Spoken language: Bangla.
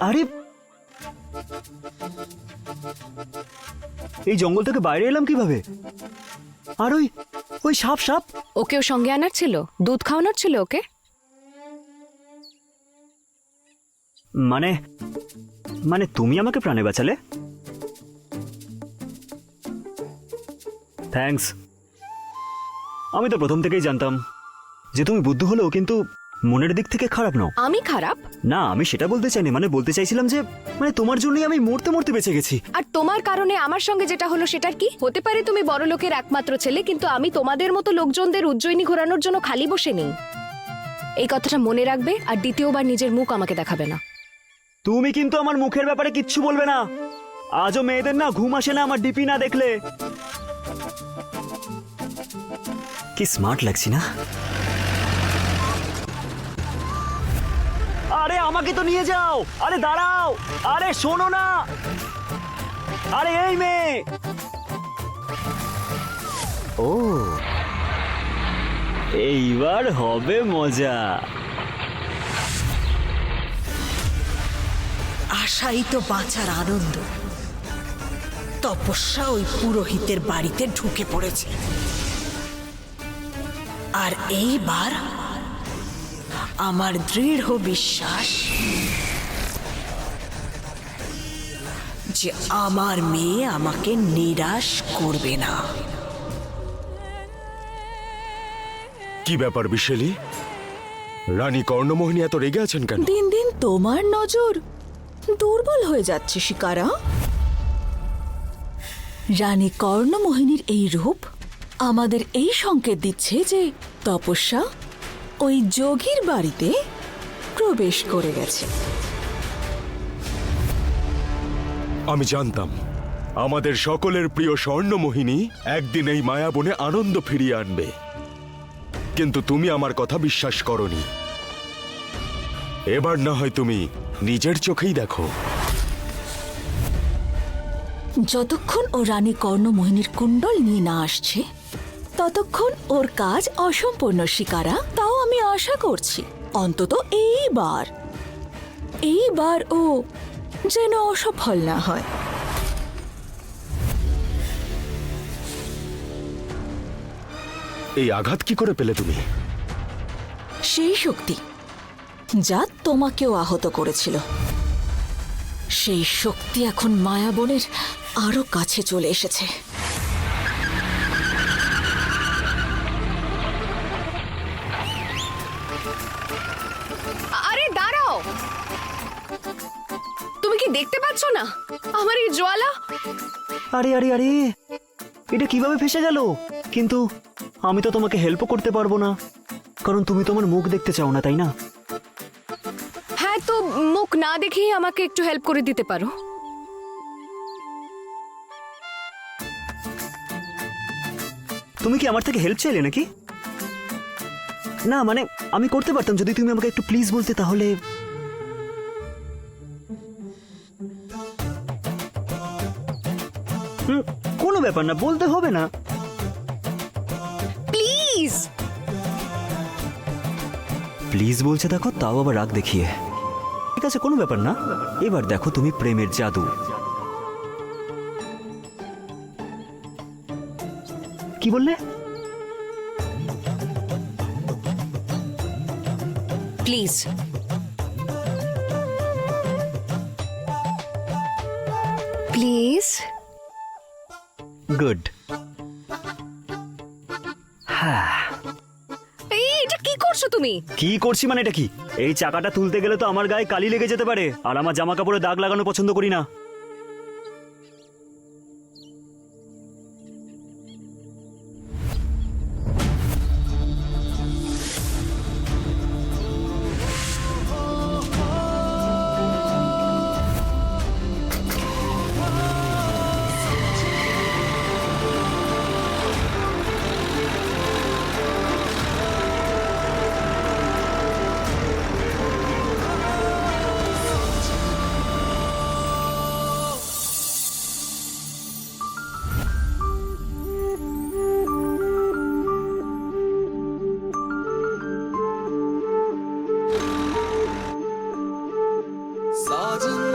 আরে এই জঙ্গল থেকে বাইরে এলাম কিভাবে? আর ওই ওই সাপ সাপ ওকেও সঙ্গে আনার ছিল, দুধ খাওয়ানোর ছিল ওকে। মানে মানে তুমি আমাকে প্রাণে বাঁচালে? থ্যাঙ্কস। আমি তো প্রথম থেকেই জানতাম যে তুমি বুদ্ধু হলেও কিন্তু মনের দিক থেকে খারাপ নও। আমি খারাপ? না, আমি সেটা বলতে চাইনি, মানে বলতে চাইছিলাম যে মানে তোমার জন্যই আমি মরতে মরতে বেঁচে গেছি। আর তোমার কারণে আমার সঙ্গে যেটা হলো সেটার কি হতে পারে? তুমি বড় লোকের একমাত্র ছেলে, কিন্তু আমি তোমাদের মতো লোকজনদের উজ্জয়িনী ঘোরানোর জন্য খালি বসে নেই। এই কথাটা মনে রাখবে, আর দ্বিতীয়বার নিজের মুখ আমাকে দেখাবে না। তুমি কিন্তু আমার মুখের ব্যাপারে কিচ্ছু বলবে না। আজও মেয়েদের না ঘুম আসে না আমার ডিপি না দেখলে। কি স্মার্ট লাগছি না? আরে আমাকে তো নিয়ে যাও। আরে দাঁড়াও, আরে শোনো না, আরে এই মেয়ে। ও এইবার হবে মজা। আশাই তো বাঁচার আনন্দ। তপস্যা ওই পুরোহিতের বাড়িতে ঢুকে পড়েছে, আর এইবার আমার দৃঢ় বিশ্বাস যে আমার মেয়ে আমাকে নিরাশ করবে না। কি ব্যাপার বিশেলি? রানী কর্ণমোহিনী এত রেগে আছেন কেন? দিন দিন তোমার নজর দুর্বল হয়ে যাচ্ছে শিকারা। রানী কর্ণমোহিনীর এই রূপ আমাদের এই সংকেত দিচ্ছে যে তপস্যা ওই যোগীর বাড়িতে প্রবেশ করে গেছে। আমি জানতাম আমাদের সকলের প্রিয় স্বর্ণমোহিনী একদিন এই মায়াবনে আনন্দ ফিরিয়ে আনবে, কিন্তু তুমি আমার কথা বিশ্বাস করনি। এবার না হয় তুমি নিজের চোখেই দেখো। যতক্ষণ ও রানী কর্ণমোহিনীর কুণ্ডল নিয়ে না আসছে ততক্ষণ ওর কাজ অসম্পূর্ণ শিকারা। তাও আমি আশা করছি অন্তত এইবার ও যেন অসফল না হয়। এই আঘাত কি করে পেলে তুমি? সেই শক্তি যা তোমাকেও আহত করেছিল, সেই শক্তি এখন মায়াবনের আরো কাছে চলে এসেছে। আরে দাঁড়াও, তুমি কি দেখতে পাচ্ছ না আমার এই জ্বালা? আরে আরে আরে এটা কিভাবে ফেসে গেল? কিন্তু আমি তো তোমাকে হেল্পও করতে পারবো না, কারণ তুমি তোমার মুখ দেখতে চাও না, তাই না? হ্যাঁ, তো মুখ না দেখেই আমাকে একটু হেল্প করে দিতে পারো। তুমি কি আমার থেকে হেল্প চাইলে নাকি? না মানে আমি করতে পারতাম যদি তুমি আমাকে একটু প্লিজ বলতে, তাহলে। কোনো ব্যাপার না, বলতে হবে না। প্লিজ প্লিজ বলছে দেখো, তাও আবার রাগ দেখিয়ে। ঠিক আছে, কোনো ব্যাপার না। এবার দেখো তুমি প্রেমের জাদু। কি বললে? Please please. গুড। হ্যাঁ, এটা কি করছো তুমি? কি করছি মানে এটা কি? এই চাকাটা তুলতে গেলে তো আমার গায়ে কালি লেগে যেতে পারে, আর আমার জামা কাপড়ে দাগ লাগানো পছন্দ করি না। সাজন